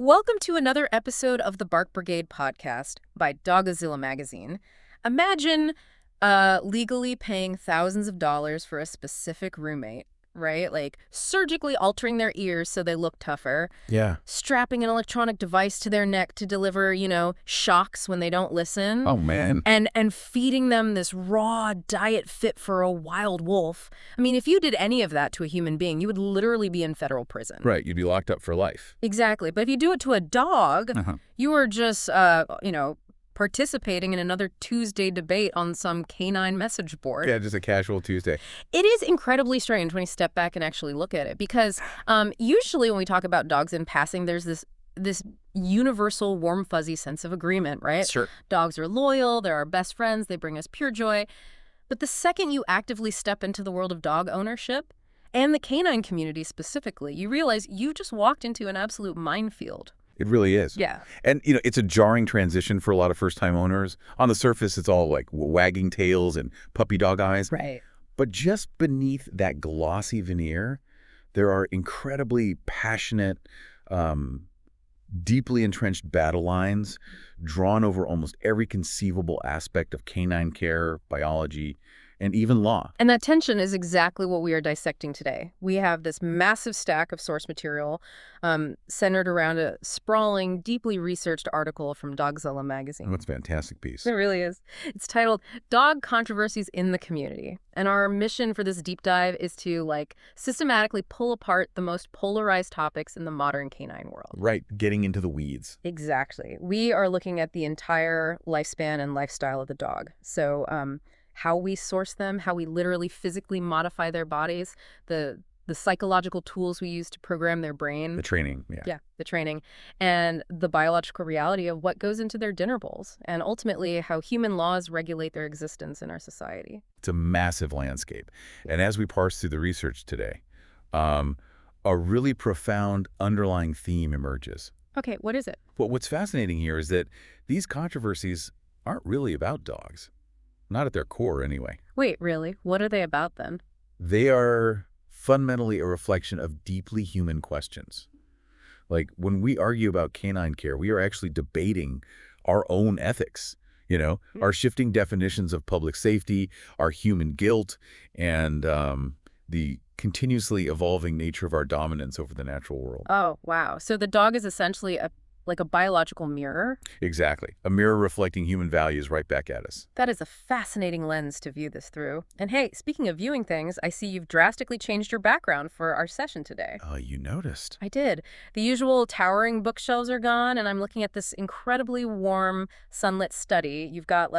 Welcome to another episode of the Bark Brigade podcast by Doggozila Magazine. Imagine legally paying thousands of dollars for a specific roommate, right? Like surgically altering their ears so they look tougher. Yeah. Strapping an electronic device to their neck to deliver, shocks when they don't listen. Oh, man. And feeding them this raw diet fit for a wild wolf. I mean, if you did any of that to a human being, you would literally be in federal prison. Right. You'd be locked up for life. Exactly. But if you do it to a dog, you are just, participating in another Tuesday debate on some canine message board. Yeah, just a casual Tuesday. It is incredibly strange when you step back and actually look at it because usually when we talk about dogs in passing, there's this universal warm, fuzzy sense of agreement, right? Sure. Dogs are loyal. They're our best friends. They bring us pure joy. But the second you actively step into the world of dog ownership, and the canine community specifically, you realize you just walked into an absolute minefield. It really is. Yeah. And, it's a jarring transition for a lot of first-time owners. On the surface, it's all like wagging tails and puppy dog eyes. Right. But just beneath that glossy veneer, there are incredibly passionate, deeply entrenched battle lines drawn over almost every conceivable aspect of canine care, biology, and even law. And that tension is exactly what we are dissecting today. We have this massive stack of source material centered around a sprawling, deeply researched article from Doggozila Magazine. Oh, it's a fantastic piece. It really is. It's titled Dog Controversies in the Community. And our mission for this deep dive is to, systematically pull apart the most polarized topics in the modern canine world. Right, getting into the weeds. Exactly. We are looking at the entire lifespan and lifestyle of the dog. So, how we source them, how we literally physically modify their bodies, the psychological tools we use to program their brain. The training, yeah. Yeah, the training. And the biological reality of what goes into their dinner bowls. And ultimately, how human laws regulate their existence in our society. It's a massive landscape. And as we parse through the research today, a really profound underlying theme emerges. Okay, what is it? Well, what's fascinating here is that these controversies aren't really about dogs. Not at their core, anyway. Wait, really? What are they about, then? They are fundamentally a reflection of deeply human questions. Like, when we argue about canine care, we are actually debating our own ethics, our shifting definitions of public safety, our human guilt, and the continuously evolving nature of our dominance over the natural world. Oh, wow. So the dog is essentially a biological mirror? Exactly. A mirror reflecting human values right back at us. That is a fascinating lens to view this through. And hey, speaking of viewing things, I see you've drastically changed your background for our session today. Oh, you noticed. I did. The usual towering bookshelves are gone, and I'm looking at this incredibly warm, sunlit study. You've got,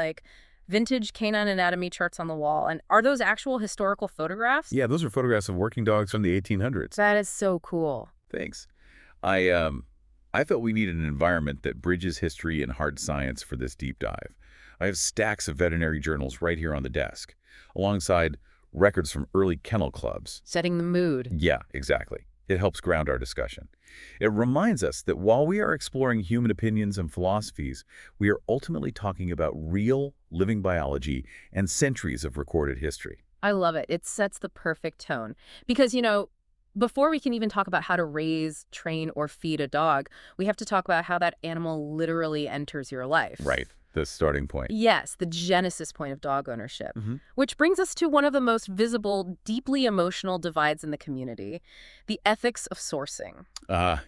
vintage canine anatomy charts on the wall. And are those actual historical photographs? Yeah, those are photographs of working dogs from the 1800s. That is so cool. Thanks. I felt we needed an environment that bridges history and hard science for this deep dive. I have stacks of veterinary journals right here on the desk, alongside records from early kennel clubs. Setting the mood. Yeah, exactly. It helps ground our discussion. It reminds us that while we are exploring human opinions and philosophies, we are ultimately talking about real, living biology and centuries of recorded history. I love it. It sets the perfect tone. Because, before we can even talk about how to raise, train, or feed a dog, we have to talk about how that animal literally enters your life. Right. The starting point. Yes, the genesis point of dog ownership. Which brings us to one of the most visible, deeply emotional divides in the community, the ethics of sourcing.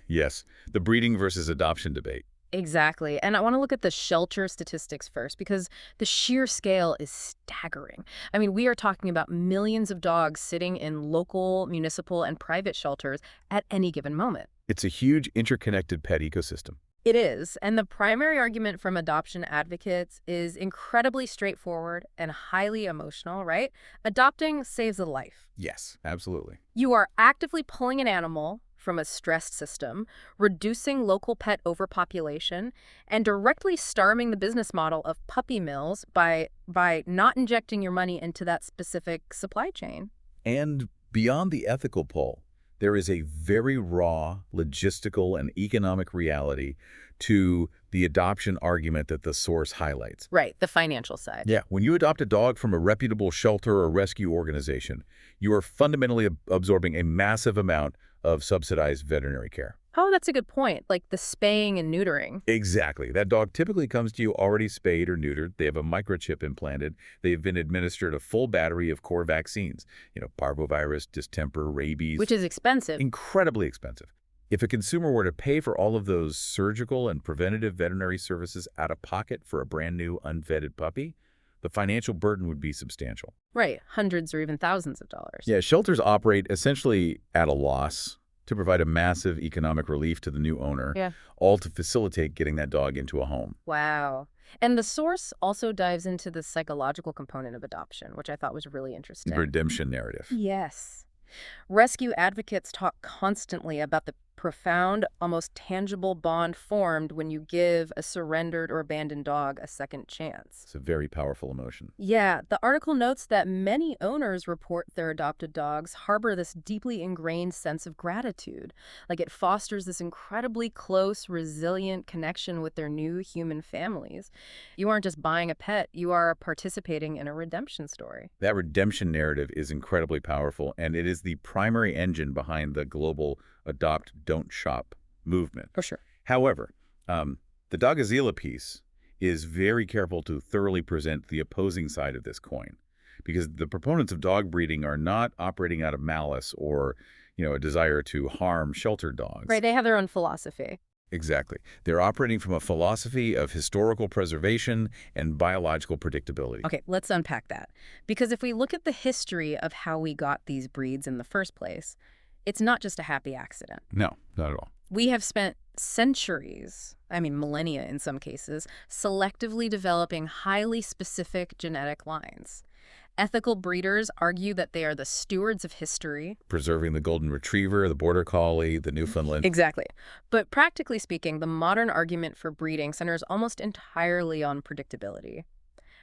Yes. The breeding versus adoption debate. Exactly. And I want to look at the shelter statistics first because the sheer scale is staggering. I mean, we are talking about millions of dogs sitting in local, municipal, and private shelters at any given moment. It's a huge interconnected pet ecosystem. It is. And the primary argument from adoption advocates is incredibly straightforward and highly emotional, right? Adopting saves a life. Yes, absolutely. You are actively pulling an animal from a stressed system, reducing local pet overpopulation, and directly starving the business model of puppy mills by not injecting your money into that specific supply chain. And beyond the ethical pull, there is a very raw logistical and economic reality to the adoption argument that the source highlights. Right, the financial side. Yeah, when you adopt a dog from a reputable shelter or rescue organization, you are fundamentally absorbing a massive amount of subsidized veterinary care. Oh, that's a good point. Like the spaying and neutering. Exactly. That dog typically comes to you already spayed or neutered. They have a microchip implanted. They've been administered a full battery of core vaccines, parvovirus, distemper, Which rabies. is expensive. Incredibly expensive. If a consumer were to pay for all of those surgical and preventative veterinary services out of pocket for a brand new, unvetted puppy, the financial burden would be substantial. Right. Hundreds or even thousands of dollars. Yeah, shelters operate essentially at a loss to provide a massive economic relief to the new owner, Yeah. all to facilitate getting that dog into a home. Wow. And the source also dives into the psychological component of adoption, which I thought was really interesting. Redemption narrative. Yes. Rescue advocates talk constantly about the profound, almost tangible bond formed when you give a surrendered or abandoned dog a second chance. It's a very powerful emotion. Yeah, the article notes that many owners report their adopted dogs harbor this deeply ingrained sense of gratitude. Like it fosters this incredibly close, resilient connection with their new human families. You aren't just buying a pet, you are participating in a redemption story. That redemption narrative is incredibly powerful, and it is the primary engine behind the global adopt, don't shop movement. For sure. However, the Doggozila piece is very careful to thoroughly present the opposing side of this coin, because the proponents of dog breeding are not operating out of malice or, a desire to harm sheltered dogs. Right, they have their own philosophy. Exactly. They're operating from a philosophy of historical preservation and biological predictability. Okay, let's unpack that. Because if we look at the history of how we got these breeds in the first place, it's not just a happy accident. No, not at all. We have spent centuries, I mean millennia in some cases, selectively developing highly specific genetic lines. Ethical breeders argue that they are the stewards of history. Preserving the golden retriever, the border collie, the Newfoundland. Exactly. But practically speaking, the modern argument for breeding centers almost entirely on predictability.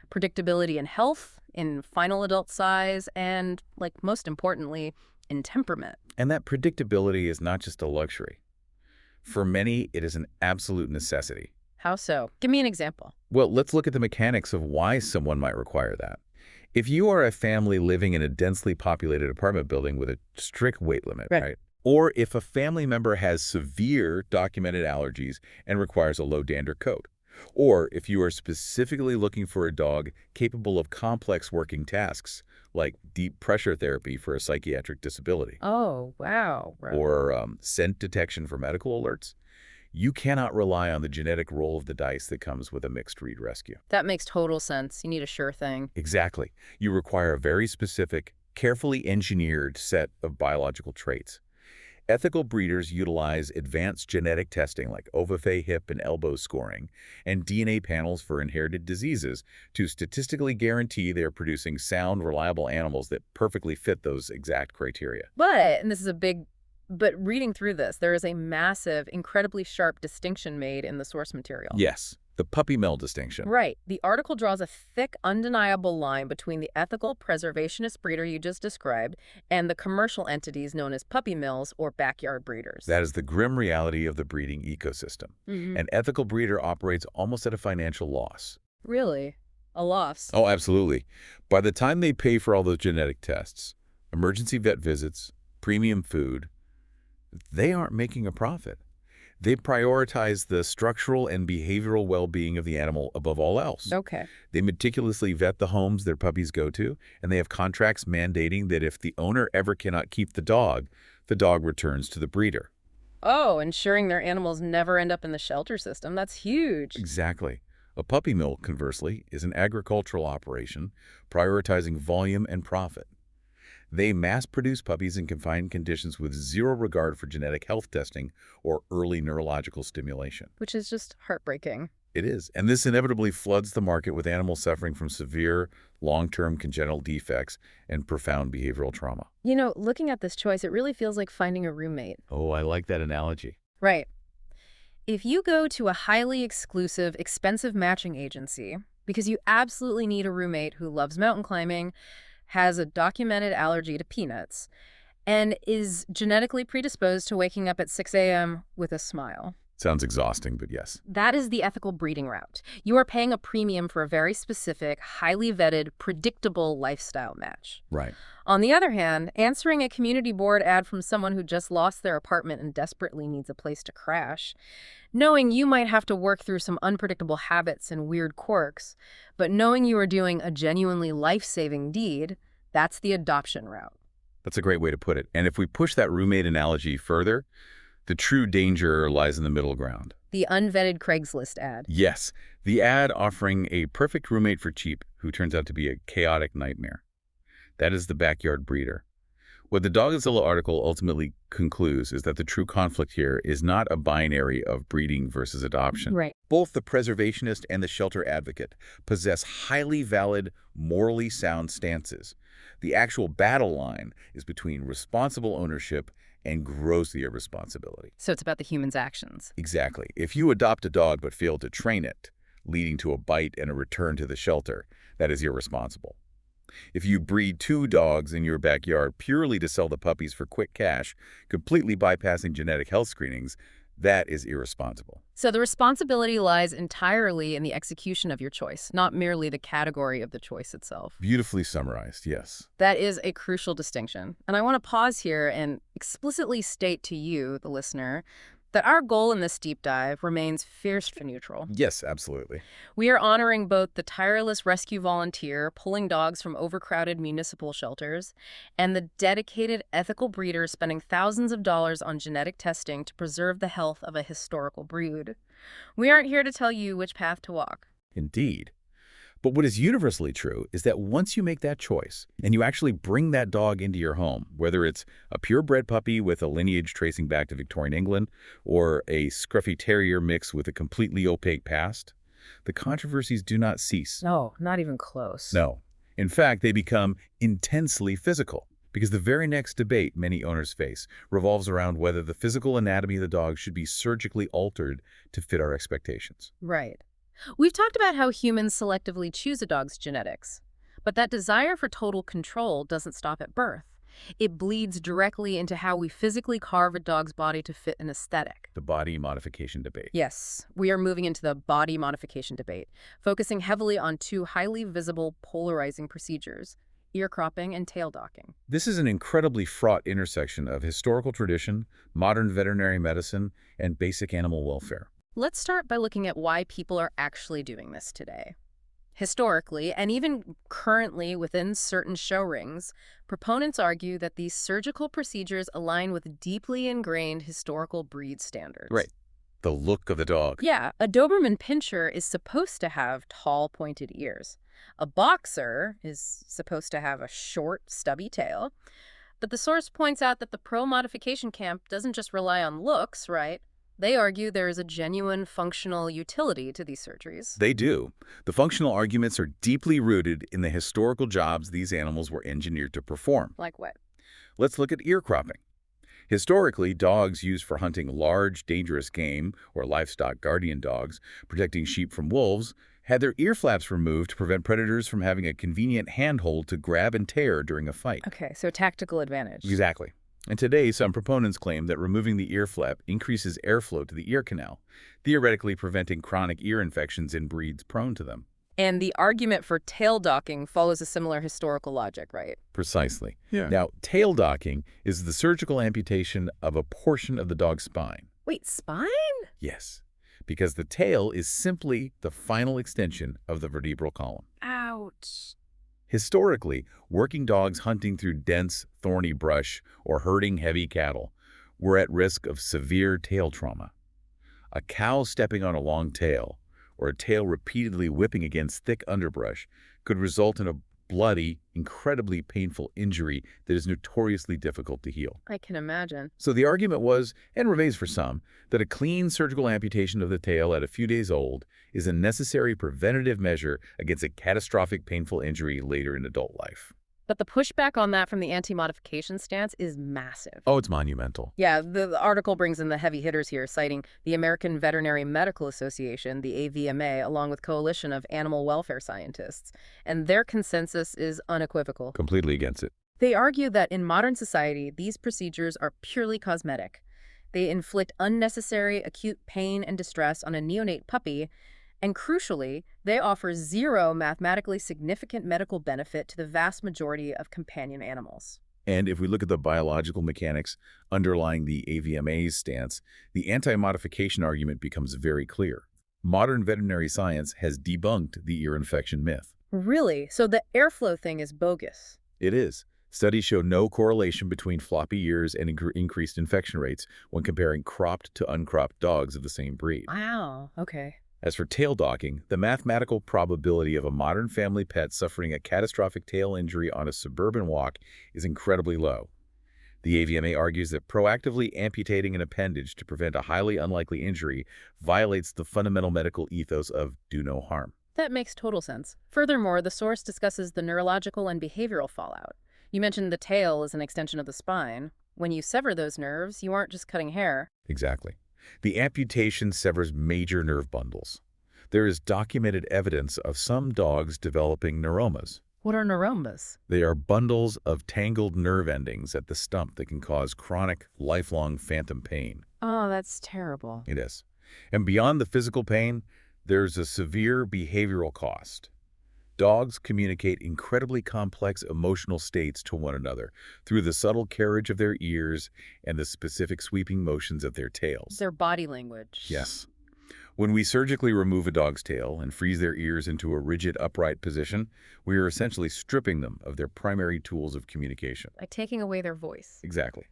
Predictability in health, in final adult size, and, like most importantly, in temperament. And that predictability is not just a luxury. For many, it is an absolute necessity. How so? Give me an example. Well, let's look at the mechanics of why someone might require that. If you are a family living in a densely populated apartment building with a strict weight limit, right? Or if a family member has severe documented allergies and requires a low dander coat. Or if you are specifically looking for a dog capable of complex working tasks, like deep pressure therapy for a psychiatric disability. Oh, wow. Or scent detection for medical alerts. You cannot rely on the genetic roll of the dice that comes with a mixed breed rescue. That makes total sense. You need a sure thing. Exactly. You require a very specific, carefully engineered set of biological traits. Ethical breeders utilize advanced genetic testing like OVFA hip and elbow scoring and DNA panels for inherited diseases to statistically guarantee they're producing sound, reliable animals that perfectly fit those exact criteria. And this is a big But reading through this, there is a massive, incredibly sharp distinction made in the source material. Yes, the puppy mill distinction. Right. The article draws a thick, undeniable line between the ethical preservationist breeder you just described and the commercial entities known as puppy mills or backyard breeders. That is the grim reality of the breeding ecosystem. An ethical breeder operates almost at a financial loss. Really? A loss? Oh, absolutely. By the time they pay for all those genetic tests, emergency vet visits, premium food, they aren't making a profit. They prioritize the structural and behavioral well-being of the animal above all else. Okay. They meticulously vet the homes their puppies go to, and they have contracts mandating that if the owner ever cannot keep the dog returns to the breeder. Oh, ensuring their animals never end up in the shelter system. That's huge. Exactly. A puppy mill, conversely, is an agricultural operation prioritizing volume and profit. They mass-produce puppies in confined conditions with zero regard for genetic health testing or early neurological stimulation. Which is just heartbreaking. It is. And this inevitably floods the market with animals suffering from severe, long-term congenital defects and profound behavioral trauma. You know, looking at this choice, it really feels like finding a roommate. Oh, I like that analogy. Right. If you go to a highly exclusive, expensive matching agency because you absolutely need a roommate who loves mountain climbing, has a documented allergy to peanuts, and is genetically predisposed to waking up at 6 a.m. with a smile. Sounds exhausting, but yes. That is the ethical breeding route. You are paying a premium for a very specific, highly vetted, predictable lifestyle match. Right. On the other hand, answering a community board ad from someone who just lost their apartment and desperately needs a place to crash, knowing you might have to work through some unpredictable habits and weird quirks, but knowing you are doing a genuinely life-saving deed, that's the adoption route. That's a great way to put it. And if we push that roommate analogy further, the true danger lies in the middle ground. The unvetted Craigslist ad. Yes, the ad offering a perfect roommate for cheap who turns out to be a chaotic nightmare. That is the backyard breeder. What the Doggozilla article ultimately concludes is that the true conflict here is not a binary of breeding versus adoption. Right. Both the preservationist and the shelter advocate possess highly valid, morally sound stances. The actual battle line is between responsible ownership and gross irresponsibility. So it's about the human's actions. Exactly. If you adopt a dog but fail to train it, leading to a bite and a return to the shelter, that is irresponsible. If you breed 2 dogs in your backyard purely to sell the puppies for quick cash, completely bypassing genetic health screenings, that is irresponsible. So the responsibility lies entirely in the execution of your choice, not merely the category of the choice itself. Beautifully summarized, yes. That is a crucial distinction. And I want to pause here and explicitly state to you, the listener, that our goal in this deep dive remains fiercely neutral. Yes, absolutely. We are honoring both the tireless rescue volunteer pulling dogs from overcrowded municipal shelters and the dedicated ethical breeder spending thousands of dollars on genetic testing to preserve the health of a historical brood. We aren't here to tell you which path to walk. Indeed. But what is universally true is that once you make that choice and you actually bring that dog into your home, whether it's a purebred puppy with a lineage tracing back to Victorian England or a scruffy terrier mix with a completely opaque past, the controversies do not cease. No, not even close. No. In fact, they become intensely physical because the very next debate many owners face revolves around whether the physical anatomy of the dog should be surgically altered to fit our expectations. Right. We've talked about how humans selectively choose a dog's genetics, but that desire for total control doesn't stop at birth. It bleeds directly into how we physically carve a dog's body to fit an aesthetic. The body modification debate. Yes, we are moving into the body modification debate, focusing heavily on 2 highly visible, polarizing procedures: ear cropping and tail docking. This is an incredibly fraught intersection of historical tradition, modern veterinary medicine, and basic animal welfare. Let's start by looking at why people are actually doing this today. Historically, and even currently within certain show rings, proponents argue that these surgical procedures align with deeply ingrained historical breed standards. Right. The look of the dog. Yeah, a Doberman Pinscher is supposed to have tall, pointed ears. A boxer is supposed to have a short, stubby tail. But the source points out that the pro-modification camp doesn't just rely on looks, right? They argue there is a genuine functional utility to these surgeries. They do. The functional arguments are deeply rooted in the historical jobs these animals were engineered to perform. Like what? Let's look at ear cropping. Historically, dogs used for hunting large, dangerous game, or livestock guardian dogs, protecting sheep from wolves, had their ear flaps removed to prevent predators from having a convenient handhold to grab and tear during a fight. Okay, so tactical advantage. Exactly. And today, some proponents claim that removing the ear flap increases airflow to the ear canal, theoretically preventing chronic ear infections in breeds prone to them. And the argument for tail docking follows a similar historical logic, right? Precisely. Yeah. Now, tail docking is the surgical amputation of a portion of the dog's spine. Wait, spine? Yes, because the tail is simply the final extension of the vertebral column. Ouch. Historically, working dogs hunting through dense, thorny brush or herding heavy cattle were at risk of severe tail trauma. A cow stepping on a long tail, or a tail repeatedly whipping against thick underbrush, could result in a bloody, incredibly painful injury that is notoriously difficult to heal. I can imagine. So the argument was, and remains for some, that a clean surgical amputation of the tail at a few days old is a necessary preventative measure against a catastrophic painful injury later in adult life. But the pushback on that from the anti-modification stance is massive. Oh, it's monumental. Yeah, the article brings in the heavy hitters here, citing the American Veterinary Medical Association, the AVMA, along with coalition of animal welfare scientists. And their consensus is unequivocal. Completely against it. They argue that in modern society, these procedures are purely cosmetic. They inflict unnecessary acute pain and distress on a neonate puppy, and crucially, they offer zero mathematically significant medical benefit to the vast majority of companion animals. And if we look at the biological mechanics underlying the AVMA's stance, the anti-modification argument becomes very clear. Modern veterinary science has debunked the ear infection myth. Really? So the airflow thing is bogus? It is. Studies show no correlation between floppy ears and increased infection rates when comparing cropped to uncropped dogs of the same breed. Wow, okay. As for tail docking, the mathematical probability of a modern family pet suffering a catastrophic tail injury on a suburban walk is incredibly low. The AVMA argues that proactively amputating an appendage to prevent a highly unlikely injury violates the fundamental medical ethos of do no harm. That makes total sense. Furthermore, the source discusses the neurological and behavioral fallout. You mentioned the tail is an extension of the spine. When you sever those nerves, you aren't just cutting hair. Exactly. The amputation severs major nerve bundles. There is documented evidence of some dogs developing neuromas. What are neuromas? They are bundles of tangled nerve endings at the stump that can cause chronic, lifelong phantom pain. Oh, that's terrible. It is. And beyond the physical pain, there's a severe behavioral cost. Dogs communicate incredibly complex emotional states to one another through the subtle carriage of their ears and the specific sweeping motions of their tails. Their body language. Yes. When we surgically remove a dog's tail and freeze their ears into a rigid, upright position, we are essentially stripping them of their primary tools of communication. Like taking away their voice. Exactly.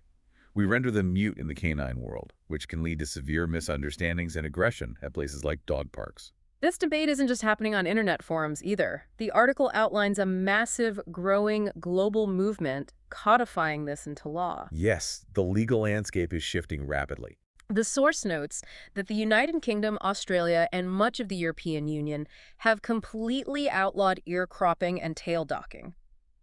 We render them mute in the canine world, which can lead to severe misunderstandings and aggression at places like dog parks. This debate isn't just happening on internet forums either. The article outlines a massive, growing global movement codifying this into law. Yes, the legal landscape is shifting rapidly. The source notes that the United Kingdom, Australia, and much of the European Union have completely outlawed ear cropping and tail docking.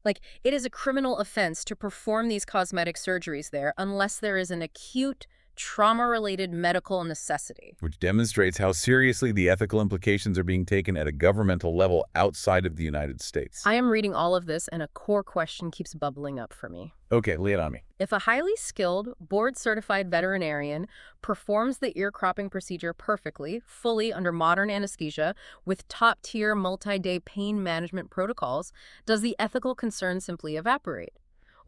Like, it is a criminal offense to perform these cosmetic surgeries there unless there is an acute, trauma-related medical necessity. Which demonstrates how seriously the ethical implications are being taken at a governmental level outside of the United States. I am reading all of this, and a core question keeps bubbling up for me. Okay, lay it on me. If a highly skilled, board-certified veterinarian performs the ear cropping procedure perfectly, fully under modern anesthesia, with top-tier multi-day pain management protocols, does the ethical concern simply evaporate?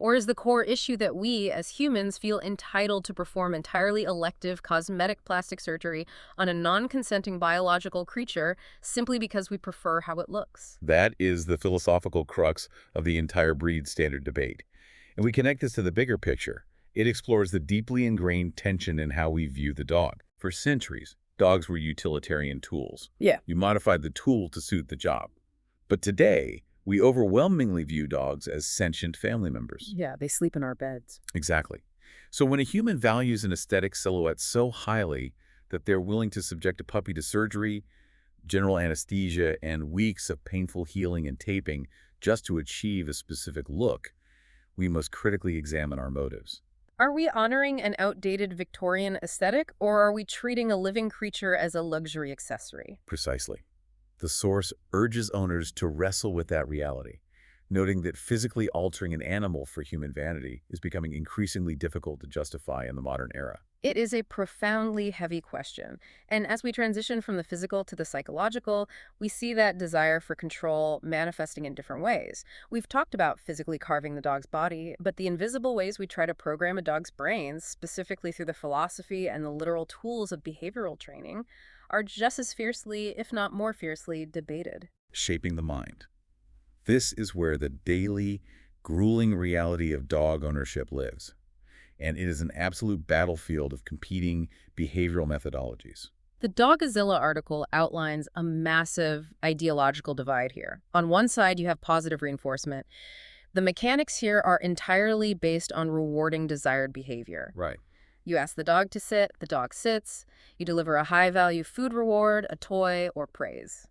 Or is the core issue that we, as humans, feel entitled to perform entirely elective cosmetic plastic surgery on a non-consenting biological creature simply because we prefer how it looks? That is the philosophical crux of the entire breed standard debate. And we connect this to the bigger picture. It explores the deeply ingrained tension in how we view the dog. For centuries, dogs were utilitarian tools. Yeah. You modified the tool to suit the job. But today, we overwhelmingly view dogs as sentient family members. Yeah, they sleep in our beds. Exactly. So when a human values an aesthetic silhouette so highly that they're willing to subject a puppy to surgery, general anesthesia, and weeks of painful healing and taping just to achieve a specific look, we must critically examine our motives. Are we honoring an outdated Victorian aesthetic, or are we treating a living creature as a luxury accessory? Precisely. The source urges owners to wrestle with that reality, noting that physically altering an animal for human vanity is becoming increasingly difficult to justify in the modern era. It is a profoundly heavy question, and as we transition from the physical to the psychological, we see that desire for control manifesting in different ways. We've talked about physically carving the dog's body, but the invisible ways we try to program a dog's brains, specifically through the philosophy and the literal tools of behavioral training, are just as fiercely, if not more fiercely, debated. Shaping the mind. This is where the daily, grueling reality of dog ownership lives, and it is an absolute battlefield of competing behavioral methodologies. The Doggozila article outlines a massive ideological divide here. On one side, you have positive reinforcement. The mechanics here are entirely based on rewarding desired behavior. Right. You ask the dog to sit, the dog sits. You deliver a high-value food reward, a toy, or praise.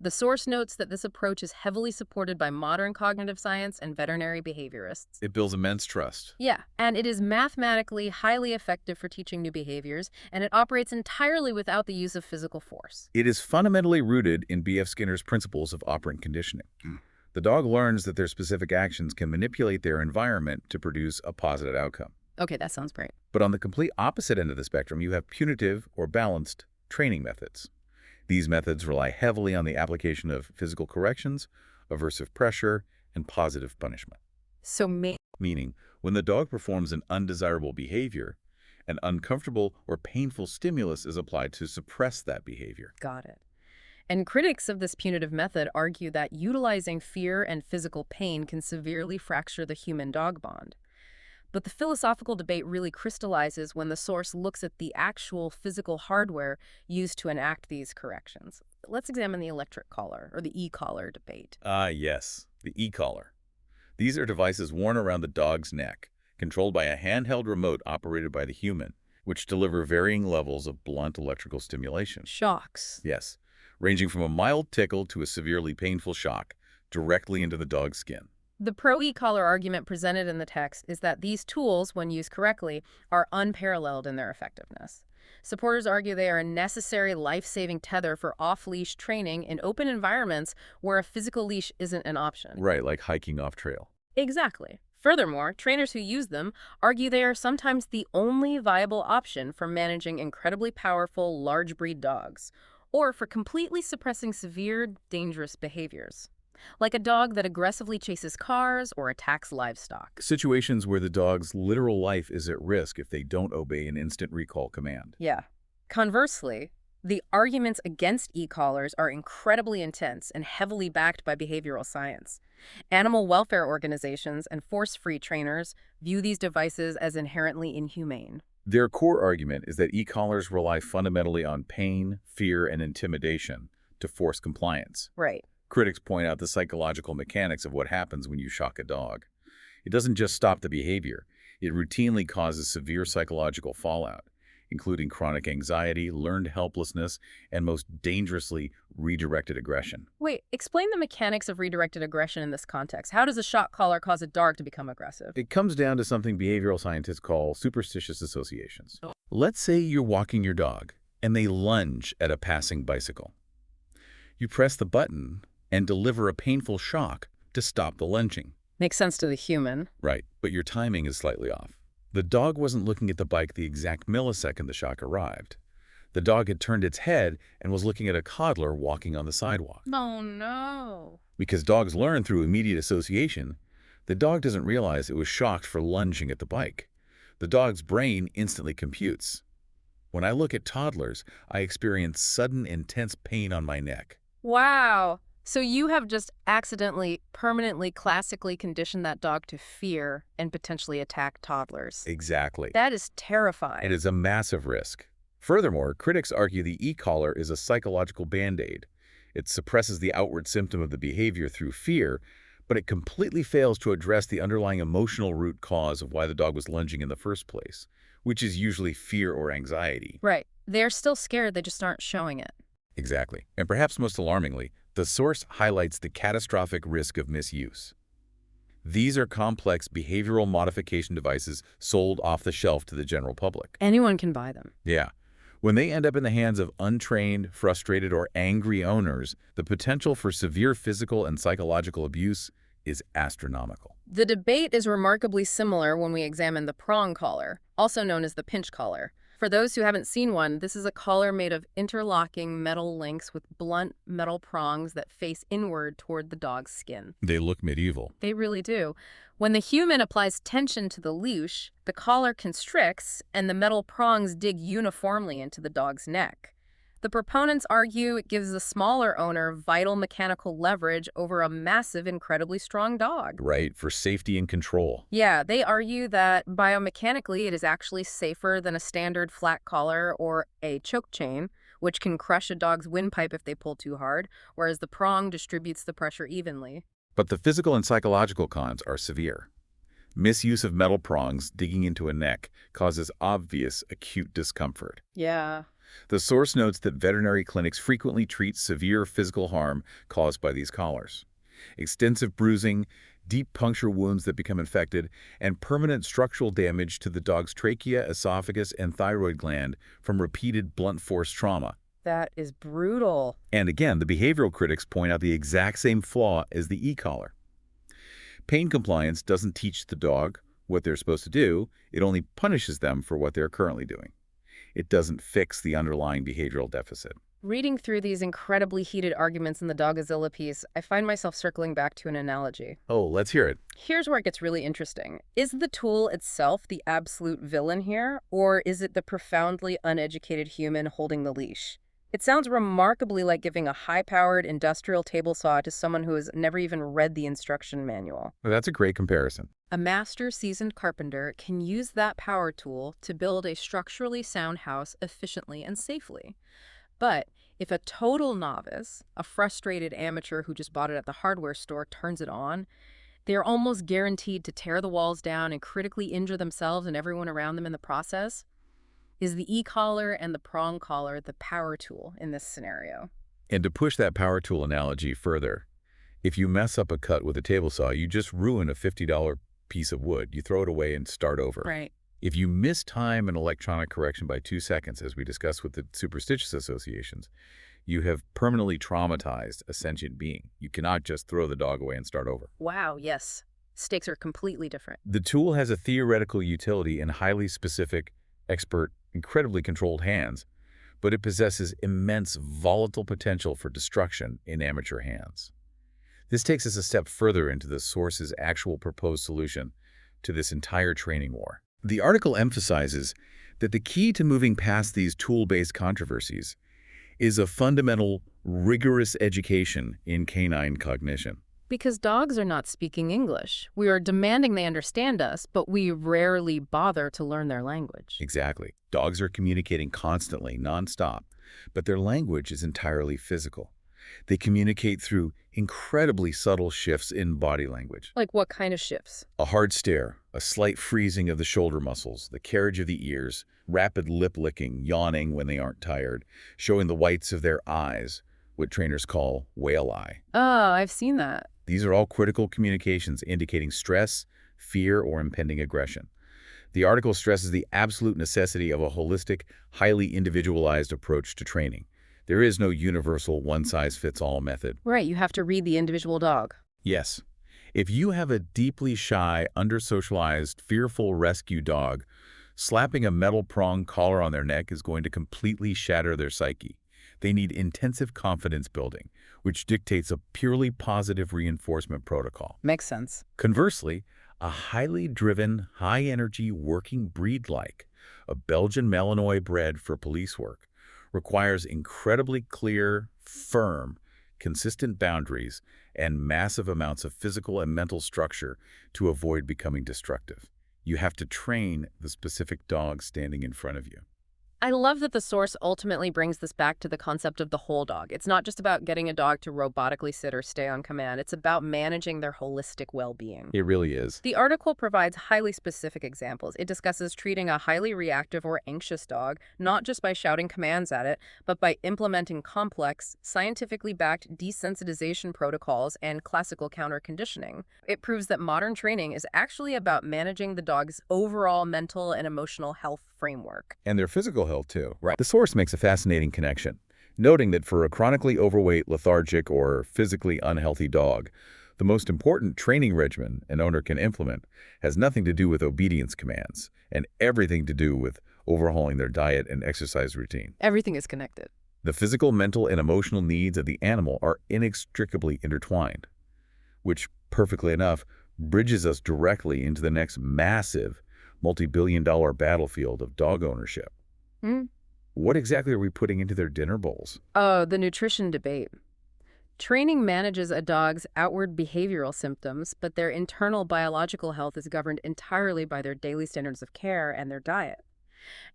The source notes that this approach is heavily supported by modern cognitive science and veterinary behaviorists. It builds immense trust. Yeah, and it is mathematically highly effective for teaching new behaviors, and it operates entirely without the use of physical force. It is fundamentally rooted in B.F. Skinner's principles of operant conditioning. The dog learns that their specific actions can manipulate their environment to produce a positive outcome. Okay, that sounds great. But on the complete opposite end of the spectrum, you have punitive or balanced training methods. These methods rely heavily on the application of physical corrections, aversive pressure, and positive punishment. So Meaning, when the dog performs an undesirable behavior, an uncomfortable or painful stimulus is applied to suppress that behavior. got it. And critics of this punitive method argue that utilizing fear and physical pain can severely fracture the human-dog bond. But the philosophical debate really crystallizes when the source looks at the actual physical hardware used to enact these corrections. Let's examine the electric collar, or the e-collar debate. Ah, yes, the e-collar. These are devices worn around the dog's neck, controlled by a handheld remote operated by the human, which deliver varying levels of blunt electrical stimulation. Shocks. Yes, ranging from a mild tickle to a severely painful shock, directly into the dog's skin. The pro-e-collar argument presented in the text is that these tools, when used correctly, are unparalleled in their effectiveness. Supporters argue they are a necessary life-saving tether for off-leash training in open environments where a physical leash isn't an option. Right, like hiking off trail. Exactly. Furthermore, trainers who use them argue they are sometimes the only viable option for managing incredibly powerful, large-breed dogs, or for completely suppressing severe, dangerous behaviors, like a dog that aggressively chases cars or attacks livestock. Situations where the dog's literal life is at risk if they don't obey an instant recall command. Yeah. Conversely, the arguments against e-collars are incredibly intense and heavily backed by behavioral science. Animal welfare organizations and force-free trainers view these devices as inherently inhumane. Their core argument is that e-collars rely fundamentally on pain, fear, and intimidation to force compliance. Right. Critics point out the psychological mechanics of what happens when you shock a dog. It doesn't just stop the behavior. It routinely causes severe psychological fallout, including chronic anxiety, learned helplessness, and most dangerously, redirected aggression. Wait, explain the mechanics of redirected aggression in this context. How does a shock collar cause a dog to become aggressive? It comes down to something behavioral scientists call superstitious associations. Let's say you're walking your dog, and they lunge at a passing bicycle. You press the button and deliver a painful shock to stop the lunging. Makes sense to the human. Right, but your timing is slightly off. The dog wasn't looking at the bike the exact millisecond the shock arrived. The dog had turned its head and was looking at a toddler walking on the sidewalk. Oh, no. Because dogs learn through immediate association, the dog doesn't realize it was shocked for lunging at the bike. The dog's brain instantly computes. When I look at toddlers, I experience sudden, intense pain on my neck. Wow. So you have just accidentally, permanently, classically conditioned that dog to fear and potentially attack toddlers. Exactly. That is terrifying. It is a massive risk. Furthermore, critics argue the e-collar is a psychological band-aid. It suppresses the outward symptom of the behavior through fear, but it completely fails to address the underlying emotional root cause of why the dog was lunging in the first place, which is usually fear or anxiety. Right. They're still scared, they just aren't showing it. Exactly. And perhaps most alarmingly, the source highlights the catastrophic risk of misuse. These are complex behavioral modification devices sold off the shelf to the general public. Anyone can buy them. Yeah. When they end up in the hands of untrained, frustrated, or angry owners, the potential for severe physical and psychological abuse is astronomical. The debate is remarkably similar when we examine the prong collar, also known as the pinch collar. For those who haven't seen one, this is a collar made of interlocking metal links with blunt metal prongs that face inward toward the dog's skin. They look medieval. They really do. When the human applies tension to the leash, the collar constricts and the metal prongs dig uniformly into the dog's neck. The proponents argue it gives the smaller owner vital mechanical leverage over a massive, incredibly strong dog. Right, for safety and control. Yeah, they argue that biomechanically it is actually safer than a standard flat collar or a choke chain, which can crush a dog's windpipe if they pull too hard, whereas the prong distributes the pressure evenly. But the physical and psychological cons are severe. Misuse of metal prongs digging into a neck causes obvious acute discomfort. Yeah. The source notes that veterinary clinics frequently treat severe physical harm caused by these collars. Extensive bruising, deep puncture wounds that become infected, and permanent structural damage to the dog's trachea, esophagus, and thyroid gland from repeated blunt force trauma. That is brutal. And again, the behavioral critics point out the exact same flaw as the e-collar. Pain compliance doesn't teach the dog what they're supposed to do. It only punishes them for what they're currently doing. It doesn't fix the underlying behavioral deficit. Reading through these incredibly heated arguments in the Doggozilla piece, I find myself circling back to an analogy. Oh, let's hear it. Here's where it gets really interesting. Is the tool itself the absolute villain here, or is it the profoundly uneducated human holding the leash? It sounds remarkably like giving a high-powered industrial table saw to someone who has never even read the instruction manual. Well, that's a great comparison. A master seasoned carpenter can use that power tool to build a structurally sound house efficiently and safely. But if a total novice, a frustrated amateur who just bought it at the hardware store, turns it on, they're almost guaranteed to tear the walls down and critically injure themselves and everyone around them in the process. Is the e-collar and the prong collar the power tool in this scenario? And to push that power tool analogy further, if you mess up a cut with a table saw, you just ruin a $50 piece of wood. You throw it away and start over. Right. If you mistime an electronic correction by 2 seconds, as we discussed with the superstitious associations, you have permanently traumatized a sentient being. You cannot just throw the dog away and start over. Wow, yes. Stakes are completely different. The tool has a theoretical utility in highly specific, expert, incredibly controlled hands, but it possesses immense volatile potential for destruction in amateur hands. This takes us a step further into the source's actual proposed solution to this entire training war. The article emphasizes that the key to moving past these tool-based controversies is a fundamental, rigorous education in canine cognition. Because dogs are not speaking English. We are demanding they understand us, but we rarely bother to learn their language. Exactly. Dogs are communicating constantly, nonstop, but their language is entirely physical. They communicate through incredibly subtle shifts in body language. Like what kind of shifts? A hard stare, a slight freezing of the shoulder muscles, the carriage of the ears, rapid lip licking, yawning when they aren't tired, showing the whites of their eyes, what trainers call whale eye. Oh, I've seen that. These are all critical communications indicating stress, fear, or impending aggression. The article stresses the absolute necessity of a holistic, highly individualized approach to training. There is no universal one-size-fits-all method. Right, you have to read the individual dog. Yes. If you have a deeply shy, under-socialized, fearful rescue dog, slapping a metal prong collar on their neck is going to completely shatter their psyche. They need intensive confidence building, which dictates a purely positive reinforcement protocol. Makes sense. Conversely, a highly driven, high-energy working breed like a Belgian Malinois bred for police work requires incredibly clear, firm, consistent boundaries and massive amounts of physical and mental structure to avoid becoming destructive. You have to train the specific dog standing in front of you. I love that the source ultimately brings this back to the concept of the whole dog. It's not just about getting a dog to robotically sit or stay on command. It's about managing their holistic well-being. It really is. The article provides highly specific examples. It discusses treating a highly reactive or anxious dog, not just by shouting commands at it, but by implementing complex, scientifically backed desensitization protocols and classical counter-conditioning. It proves that modern training is actually about managing the dog's overall mental and emotional health framework. And their physical health, too. Right. The source makes a fascinating connection, noting that for a chronically overweight, lethargic, or physically unhealthy dog, the most important training regimen an owner can implement has nothing to do with obedience commands and everything to do with overhauling their diet and exercise routine. Everything is connected. The physical, mental, and emotional needs of the animal are inextricably intertwined, which, perfectly enough, bridges us directly into the next massive, multi-billion-dollar battlefield of dog ownership. What exactly are we putting into their dinner bowls? Oh, the nutrition debate. Training manages a dog's outward behavioral symptoms, but their internal biological health is governed entirely by their daily standards of care and their diet.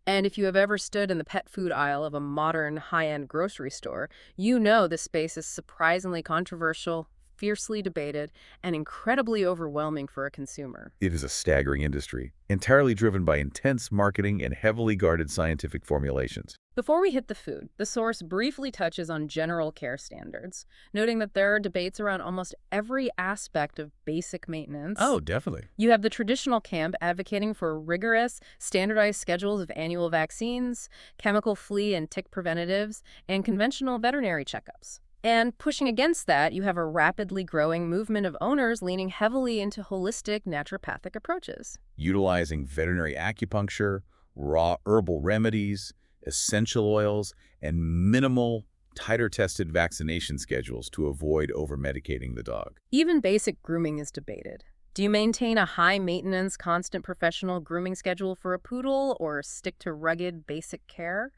And if you have ever stood in the pet food aisle of a modern, high-end grocery store, you know this space is surprisingly controversial, fiercely debated, and incredibly overwhelming for a consumer. It is a staggering industry, entirely driven by intense marketing and heavily guarded scientific formulations. Before we hit the food, the source briefly touches on general care standards, noting that there are debates around almost every aspect of basic maintenance. Oh, definitely. You have the traditional camp advocating for rigorous, standardized schedules of annual vaccines, chemical flea and tick preventatives, and conventional veterinary checkups. And pushing against that, you have a rapidly growing movement of owners leaning heavily into holistic naturopathic approaches. Utilizing veterinary acupuncture, raw herbal remedies, essential oils, and minimal, tighter-tested vaccination schedules to avoid over-medicating the dog. Even basic grooming is debated. Do you maintain a high-maintenance, constant professional grooming schedule for a poodle or stick to rugged, basic care?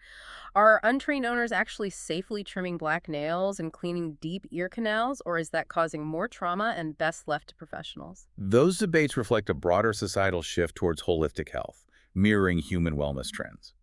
Are untrained owners actually safely trimming black nails and cleaning deep ear canals, or is that causing more trauma and best left to professionals? Those debates reflect a broader societal shift towards holistic health, mirroring human wellness trends.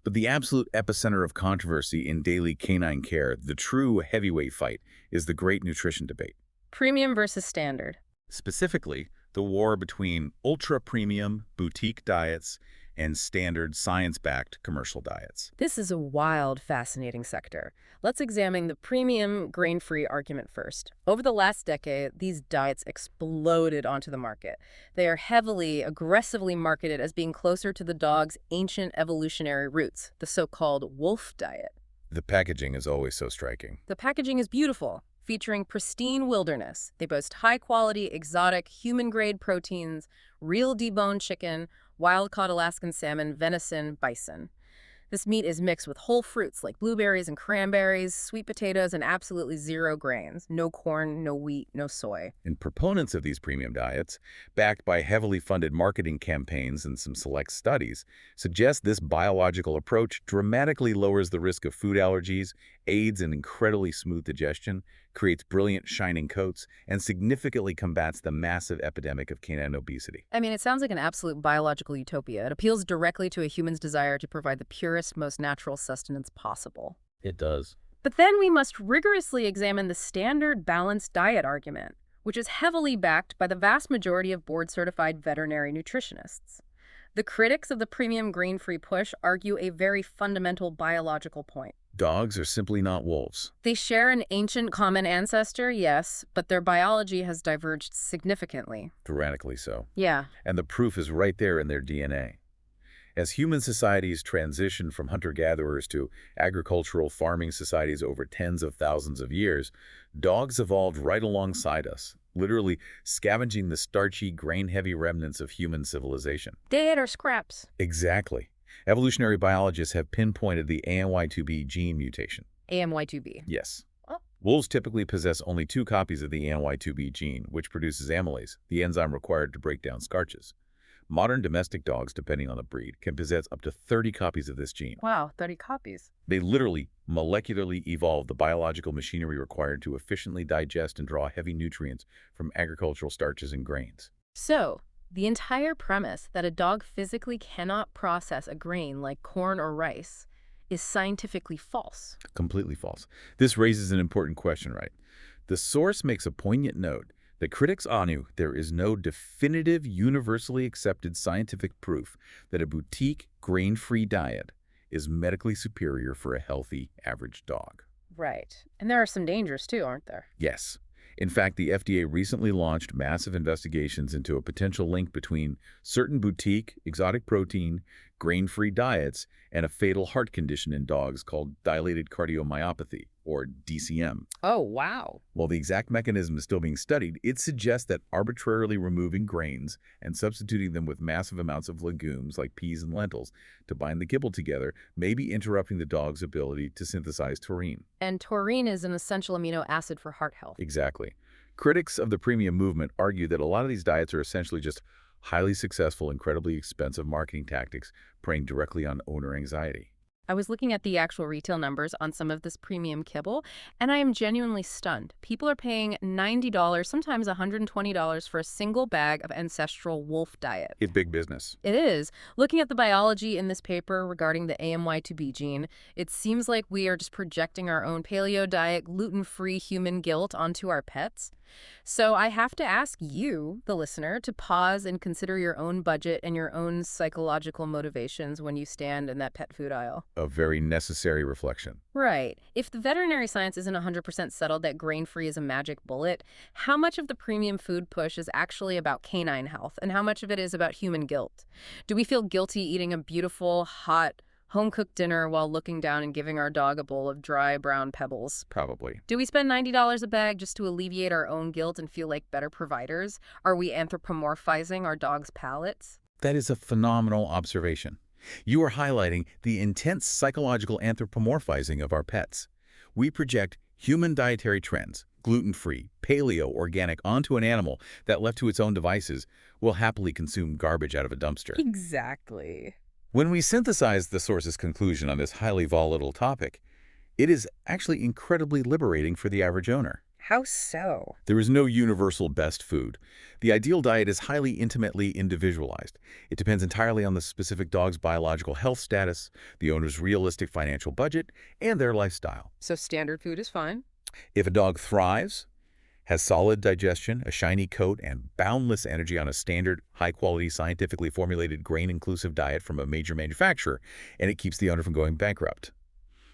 But the absolute epicenter of controversy in daily canine care, the true heavyweight fight, is the great nutrition debate. Premium versus standard. Specifically, the war between ultra-premium boutique diets and standard science-backed commercial diets. This is a wild, fascinating sector. Let's examine the premium grain-free argument first. Over the last decade, these diets exploded onto the market. They are heavily, aggressively marketed as being closer to the dog's ancient evolutionary roots, the so-called wolf diet. The packaging is always so striking. The packaging is beautiful, featuring pristine wilderness. They boast high-quality, exotic, human-grade proteins, real deboned chicken, wild-caught Alaskan salmon, venison, bison. This meat is mixed with whole fruits like blueberries and cranberries, sweet potatoes, and absolutely zero grains. No corn, no wheat, no soy. And proponents of these premium diets, backed by heavily funded marketing campaigns and some select studies, suggest this biological approach dramatically lowers the risk of food allergies, aids in incredibly smooth digestion, creates brilliant shining coats, and significantly combats the massive epidemic of canine obesity. I mean, it sounds like an absolute biological utopia. It appeals directly to a human's desire to provide the purest, most natural sustenance possible. It does. But then we must rigorously examine the standard balanced diet argument, which is heavily backed by the vast majority of board-certified veterinary nutritionists. The critics of the premium grain-free push argue a very fundamental biological point. Dogs are simply not wolves. They share an ancient common ancestor, yes, but their biology has diverged significantly. Dramatically so. Yeah. And the proof is right there in their DNA. As human societies transition from hunter-gatherers to agricultural farming societies over tens of thousands of years, dogs evolved right alongside us, literally scavenging the starchy, grain-heavy remnants of human civilization. They ate our scraps. Exactly. Evolutionary biologists have pinpointed the ANY2B gene mutation. AMY2B. Yes. Oh. Wolves typically possess only 2 copies of the ANY2B gene, which produces amylase, the enzyme required to break down starches. Modern domestic dogs, depending on the breed, can possess up to 30 copies of this gene. Wow, 30 copies. They literally, molecularly evolve the biological machinery required to efficiently digest and draw heavy nutrients from agricultural starches and grains. So, the entire premise that a dog physically cannot process a grain like corn or rice is scientifically false. Completely false. This raises an important question, right? The source makes a poignant note that critics argue there is no definitive, universally accepted scientific proof that a boutique, grain-free diet is medically superior for a healthy, average dog. Right. And there are some dangers too, aren't there? Yes. In fact, the FDA recently launched massive investigations into a potential link between certain boutique, exotic protein, grain-free diets and a fatal heart condition in dogs called dilated cardiomyopathy, or DCM. Oh, wow. While the exact mechanism is still being studied, it suggests that arbitrarily removing grains and substituting them with massive amounts of legumes like peas and lentils to bind the kibble together may be interrupting the dog's ability to synthesize taurine. And taurine is an essential amino acid for heart health. Exactly. Critics of the premium movement argue that a lot of these diets are essentially just highly successful, incredibly expensive marketing tactics preying directly on owner anxiety. I was looking at the actual retail numbers on some of this premium kibble, and I am genuinely stunned. People are paying $90, sometimes $120 for a single bag of ancestral wolf diet. It's big business. It is. Looking at the biology in this paper regarding the AMY2B gene, it seems like we are just projecting our own paleo diet, gluten-free human guilt onto our pets. So I have to ask you, the listener, to pause and consider your own budget and your own psychological motivations when you stand in that pet food aisle. A very necessary reflection. Right. If the veterinary science isn't 100% settled that grain-free is a magic bullet, how much of the premium food push is actually about canine health, and how much of it is about human guilt? Do we feel guilty eating a beautiful, hot, home-cooked dinner while looking down and giving our dog a bowl of dry brown pebbles. Probably. Do we spend $90 a bag just to alleviate our own guilt and feel like better providers? Are we anthropomorphizing our dog's palates? That is a phenomenal observation. You are highlighting the intense psychological anthropomorphizing of our pets. We project human dietary trends, gluten-free, paleo, organic, onto an animal that, left to its own devices, will happily consume garbage out of a dumpster. Exactly. When we synthesize the source's conclusion on this highly volatile topic, it is actually incredibly liberating for the average owner. How so? There is no universal best food. The ideal diet is highly intimately individualized. It depends entirely on the specific dog's biological health status, the owner's realistic financial budget, and their lifestyle. So standard food is fine? If a dog thrives, has solid digestion, a shiny coat, and boundless energy on a standard, high-quality, scientifically formulated grain-inclusive diet from a major manufacturer, and it keeps the owner from going bankrupt,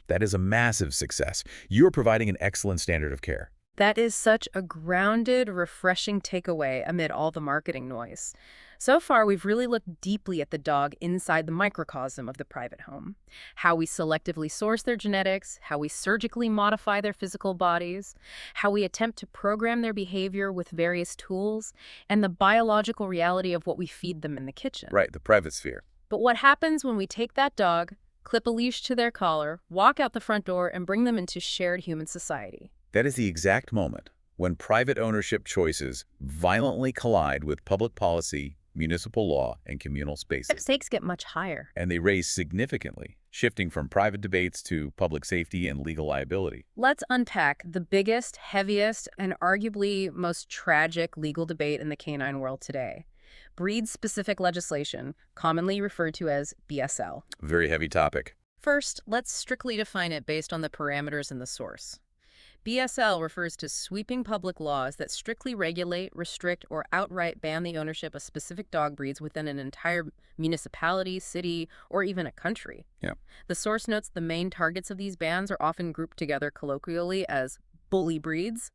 that is a massive success. You're providing an excellent standard of care. That is such a grounded, refreshing takeaway amid all the marketing noise. So far, we've really looked deeply at the dog inside the microcosm of the private home. How we selectively source their genetics, how we surgically modify their physical bodies, how we attempt to program their behavior with various tools, and the biological reality of what we feed them in the kitchen. Right, the private sphere. But what happens when we take that dog, clip a leash to their collar, walk out the front door, and bring them into shared human society? That is the exact moment when private ownership choices violently collide with public policy, municipal law, and communal The spaces. stakes get much higher. And they raise significantly, shifting from private debates to public safety and legal liability. Let's unpack the biggest, heaviest, and arguably most tragic legal debate in the canine world today. Breed-specific legislation, commonly referred to as BSL. Very heavy topic. First, let's strictly define it based on the parameters in the source. BSL refers to sweeping public laws that strictly regulate, restrict, or outright ban the ownership of specific dog breeds within an entire municipality, city, or even a country. Yeah. The source notes the main targets of these bans are often grouped together colloquially as bully breeds,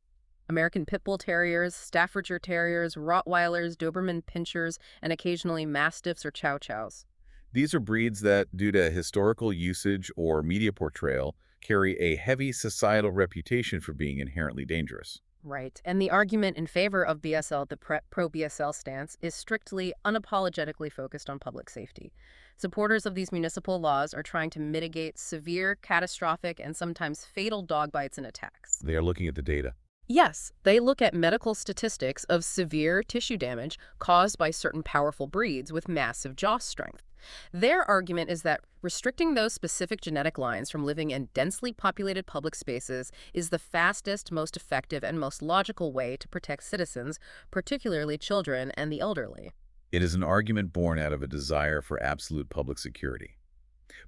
American Pit Bull Terriers, Staffordshire Terriers, Rottweilers, Doberman Pinschers, and occasionally Mastiffs or Chow Chows. These are breeds that, due to historical usage or media portrayal, carry a heavy societal reputation for being inherently dangerous. Right. And the argument in favor of BSL, the pro-BSL stance, is strictly, unapologetically focused on public safety. Supporters of these municipal laws are trying to mitigate severe, catastrophic, and sometimes fatal dog bites and attacks. They are looking at the data. Yes, they look at medical statistics of severe tissue damage caused by certain powerful breeds with massive jaw strength. Their argument is that restricting those specific genetic lines from living in densely populated public spaces is the fastest, most effective, and most logical way to protect citizens, particularly children and the elderly. It is an argument born out of a desire for absolute public security.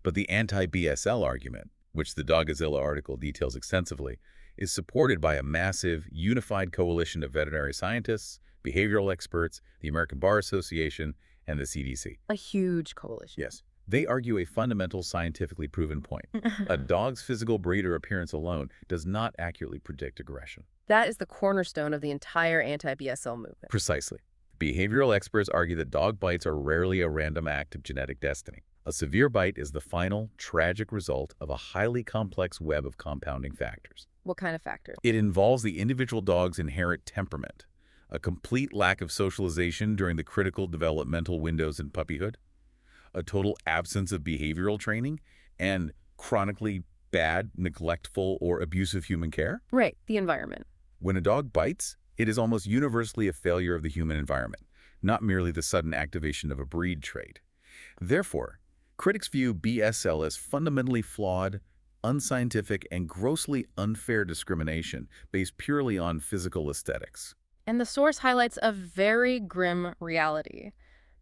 But the anti-BSL argument, which the Doggozila article details extensively, is supported by a massive, unified coalition of veterinary scientists, behavioral experts, the American Bar Association, and the CDC. A huge coalition. Yes. They argue a fundamental scientifically proven point. A dog's physical breed or appearance alone does not accurately predict aggression. That is the cornerstone of the entire anti-BSL movement. Precisely. Behavioral experts argue that dog bites are rarely a random act of genetic destiny. A severe bite is the final, tragic result of a highly complex web of compounding factors. What kind of factors? It involves the individual dog's inherent temperament, a complete lack of socialization during the critical developmental windows in puppyhood, a total absence of behavioral training, and chronically bad, neglectful, or abusive human care. Right, the environment. When a dog bites, it is almost universally a failure of the human environment, not merely the sudden activation of a breed trait. Therefore, critics view BSL as fundamentally flawed, unscientific, and grossly unfair discrimination based purely on physical aesthetics. And the source highlights a very grim reality.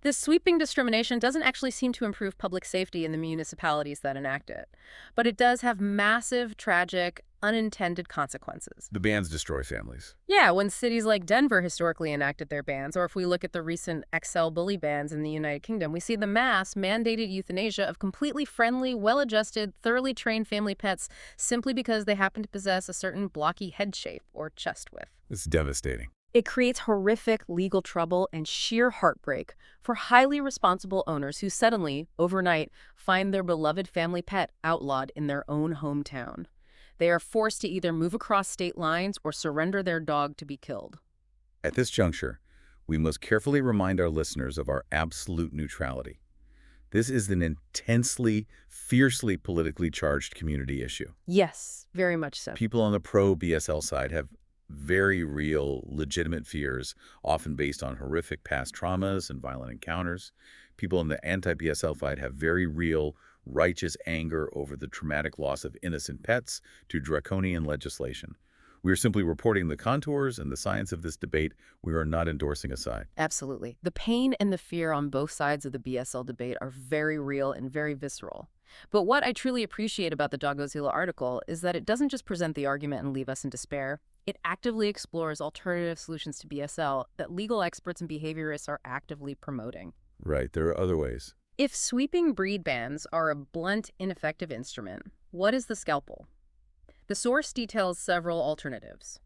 This sweeping discrimination doesn't actually seem to improve public safety in the municipalities that enact it, but it does have massive, tragic, unintended consequences. The bans destroy families. Yeah, when cities like Denver historically enacted their bans, or if we look at the recent XL bully bans in the United Kingdom, we see the mass mandated euthanasia of completely friendly, well-adjusted, thoroughly trained family pets simply because they happen to possess a certain blocky head shape or chest width. It's devastating. It creates horrific legal trouble and sheer heartbreak for highly responsible owners who suddenly, overnight, find their beloved family pet outlawed in their own hometown. They are forced to either move across state lines or surrender their dog to be killed. At this juncture, we must carefully remind our listeners of our absolute neutrality. This is an intensely, fiercely politically charged community issue. Yes, very much so. People on the pro-BSL side have very real, legitimate fears, often based on horrific past traumas and violent encounters. People on the anti-BSL side have very real, righteous anger over the traumatic loss of innocent pets to draconian legislation. We are simply reporting the contours and the science of this debate. We are not endorsing a side. Absolutely. The pain and the fear on both sides of the BSL debate are very real and very visceral. But what I truly appreciate about the Doggozila article is that it doesn't just present the argument and leave us in despair. It actively explores alternative solutions to BSL that legal experts and behaviorists are actively promoting. Right, there are other ways. If sweeping breed bans are a blunt, ineffective instrument, what is the scalpel? The source details several alternatives.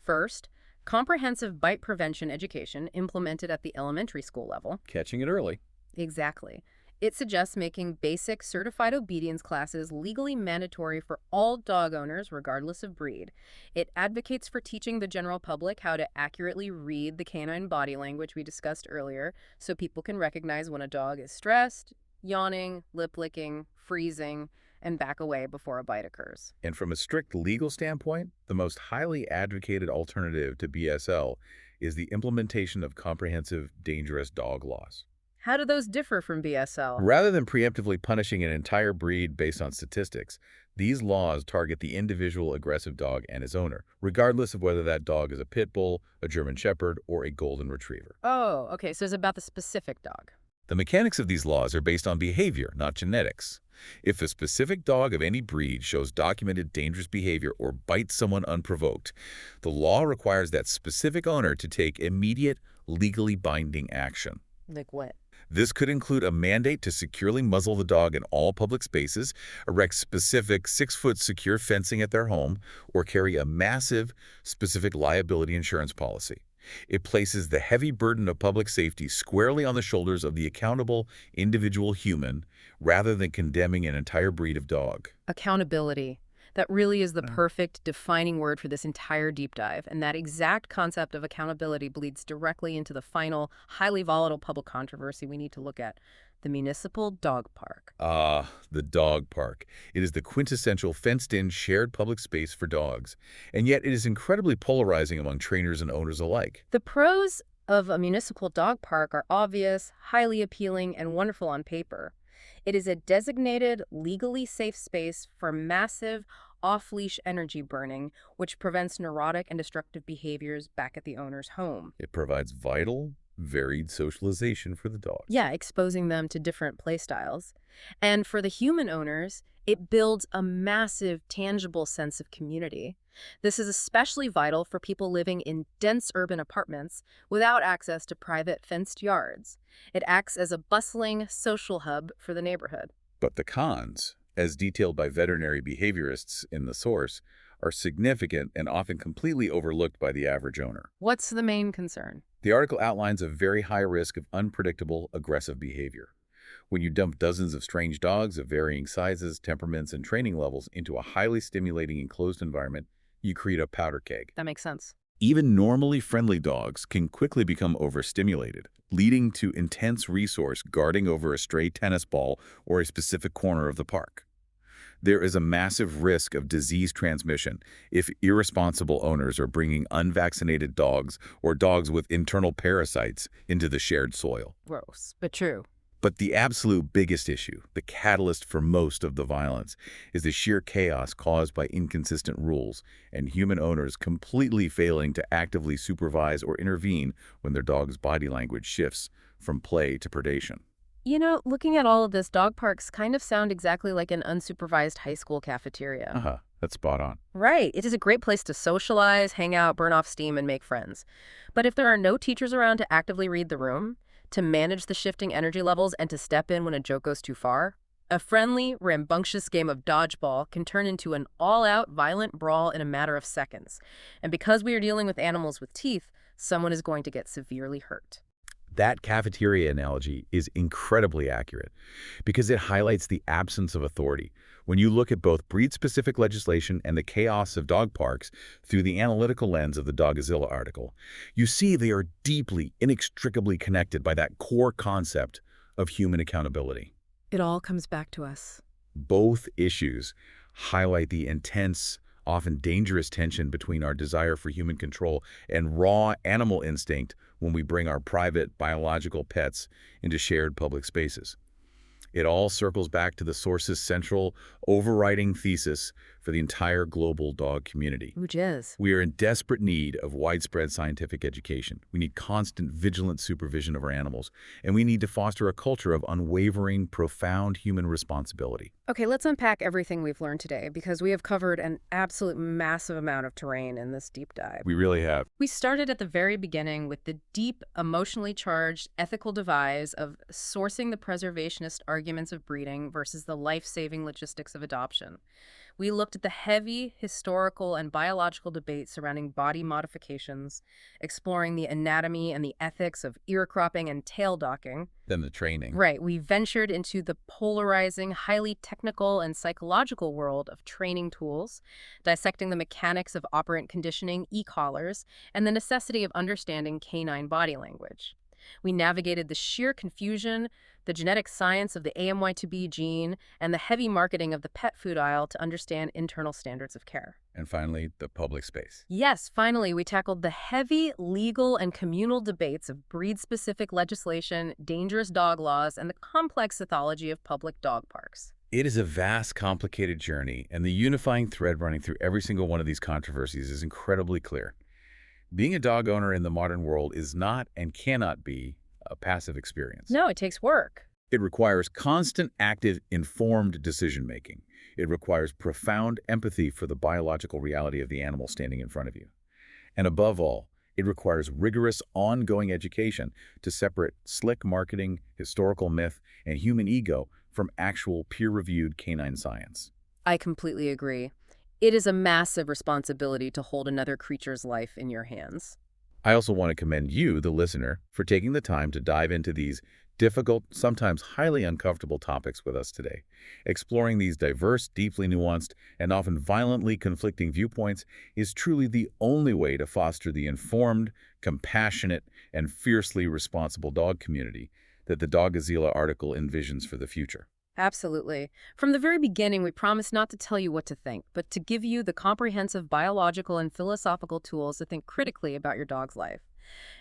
First, comprehensive bite prevention education implemented at the elementary school level. Catching it early. Exactly. It suggests making basic certified obedience classes legally mandatory for all dog owners, regardless of breed. It advocates for teaching the general public how to accurately read the canine body language we discussed earlier, so people can recognize when a dog is stressed, yawning, lip-licking, freezing, and back away before a bite occurs. And from a strict legal standpoint, the most highly advocated alternative to BSL is the implementation of comprehensive dangerous dog laws. How do those differ from BSL? Rather than preemptively punishing an entire breed based on statistics, these laws target the individual aggressive dog and its owner, regardless of whether that dog is a pit bull, a German shepherd, or a golden retriever. Oh, okay, so it's about the specific dog. The mechanics of these laws are based on behavior, not genetics. If a specific dog of any breed shows documented dangerous behavior or bites someone unprovoked, the law requires that specific owner to take immediate, legally binding action. Like what? This could include a mandate to securely muzzle the dog in all public spaces, erect specific 6-foot secure fencing at their home, or carry a massive, specific liability insurance policy. It places the heavy burden of public safety squarely on the shoulders of the accountable individual human, rather than condemning an entire breed of dog. Accountability. That really is the perfect defining word for this entire deep dive, and that exact concept of accountability bleeds directly into the final, highly volatile public controversy we need to look at, the municipal dog park. The dog park. It is the quintessential fenced-in shared public space for dogs, and yet it is incredibly polarizing among trainers and owners alike. The pros of a municipal dog park are obvious, highly appealing, and wonderful on paper. It is a designated, legally safe space for massive, off-leash energy burning, which prevents neurotic and destructive behaviors back at the owner's home. It provides vital, varied socialization for the dogs. Yeah, exposing them to different play styles. And for the human owners, it builds a massive, tangible sense of community. This is especially vital for people living in dense urban apartments without access to private fenced yards. It acts as a bustling social hub for the neighborhood. But the cons, as detailed by veterinary behaviorists in the source, are significant and often completely overlooked by the average owner. What's the main concern? The article outlines a very high risk of unpredictable, aggressive behavior. When you dump dozens of strange dogs of varying sizes, temperaments, and training levels into a highly stimulating enclosed environment, you create a powder keg. That makes sense. Even normally friendly dogs can quickly become overstimulated, leading to intense resource guarding over a stray tennis ball or a specific corner of the park. There is a massive risk of disease transmission if irresponsible owners are bringing unvaccinated dogs or dogs with internal parasites into the shared soil. Gross, but true. But the absolute biggest issue, the catalyst for most of the violence, is the sheer chaos caused by inconsistent rules and human owners completely failing to actively supervise or intervene when their dog's body language shifts from play to predation. You know, looking at all of this, dog parks kind of sound exactly like an unsupervised high school cafeteria. That's spot on. Right. It is a great place to socialize, hang out, burn off steam, and make friends. But if there are no teachers around to actively read the room, to manage the shifting energy levels, and to step in when a joke goes too far, a friendly, rambunctious game of dodgeball can turn into an all-out, violent brawl in a matter of seconds. And because we are dealing with animals with teeth, someone is going to get severely hurt. That cafeteria analogy is incredibly accurate because it highlights the absence of authority. When you look at both breed-specific legislation and the chaos of dog parks through the analytical lens of the Doggozila article, you see they are deeply, inextricably connected by that core concept of human accountability. It all comes back to us. Both issues highlight the intense, often dangerous tension between our desire for human control and raw animal instinct when we bring our private, biological pets into shared public spaces. It all circles back to the source's central, overriding thesis for the entire global dog community. Which is? We are in desperate need of widespread scientific education. We need constant, vigilant supervision of our animals, and we need to foster a culture of unwavering, profound human responsibility. Okay, let's unpack everything we've learned today because we have covered an absolute massive amount of terrain in this deep dive. We really have. We started at the very beginning with the deep, emotionally charged ethical devise of sourcing the preservationist arguments of breeding versus the life-saving logistics of adoption. We looked at the heavy historical and biological debate surrounding body modifications, exploring the anatomy and the ethics of ear cropping and tail docking. Then the training. Right, we ventured into the polarizing, highly technical and psychological world of training tools, dissecting the mechanics of operant conditioning, e-collars, and the necessity of understanding canine body language. We navigated the sheer confusion, the genetic science of the AMY2B gene, and the heavy marketing of the pet food aisle to understand internal standards of care. And finally, the public space. Yes, finally, we tackled the heavy legal and communal debates of breed-specific legislation, dangerous dog laws, and the complex ethology of public dog parks. It is a vast, complicated journey, and the unifying thread running through every single one of these controversies is incredibly clear. Being a dog owner in the modern world is not and cannot be a passive experience. No, it takes work. It requires constant, active, informed decision-making. It requires profound empathy for the biological reality of the animal standing in front of you. And above all, it requires rigorous, ongoing education to separate slick marketing, historical myth, and human ego from actual peer-reviewed canine science. I completely agree. It is a massive responsibility to hold another creature's life in your hands. I also want to commend you, the listener, for taking the time to dive into these difficult, sometimes highly uncomfortable topics with us today. Exploring these diverse, deeply nuanced, and often violently conflicting viewpoints is truly the only way to foster the informed, compassionate, and fiercely responsible dog community that the Doggozila article envisions for the future. Absolutely. From the very beginning, we promised not to tell you what to think, but to give you the comprehensive biological and philosophical tools to think critically about your dog's life.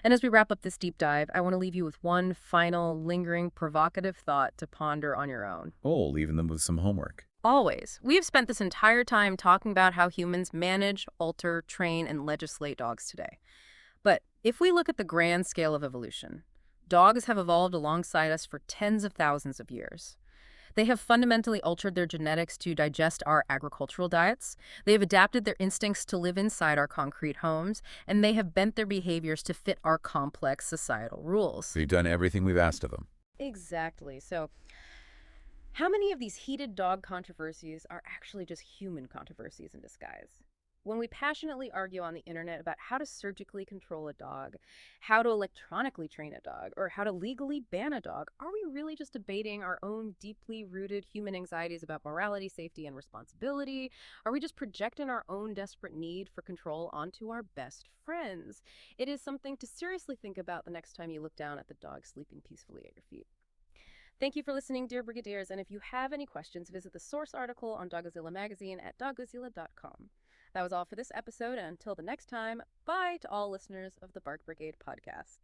And as we wrap up this deep dive, I want to leave you with one final, lingering, provocative thought to ponder on your own. Oh, leaving them with some homework. Always. We have spent this entire time talking about how humans manage, alter, train, and legislate dogs today. But if we look at the grand scale of evolution, dogs have evolved alongside us for tens of thousands of years. They have fundamentally altered their genetics to digest our agricultural diets. They have adapted their instincts to live inside our concrete homes, and they have bent their behaviors to fit our complex societal rules. They've done everything we've asked of them. Exactly. So, how many of these heated dog controversies are actually just human controversies in disguise? When we passionately argue on the internet about how to surgically control a dog, how to electronically train a dog, or how to legally ban a dog, are we really just debating our own deeply rooted human anxieties about morality, safety, and responsibility? Are we just projecting our own desperate need for control onto our best friends? It is something to seriously think about the next time you look down at the dog sleeping peacefully at your feet. Thank you for listening, dear Brigadiers, and if you have any questions, visit the source article on Doggozila Magazine at doggozila.com. That was all for this episode, and until the next time, bye to all listeners of the Bark Brigade podcast.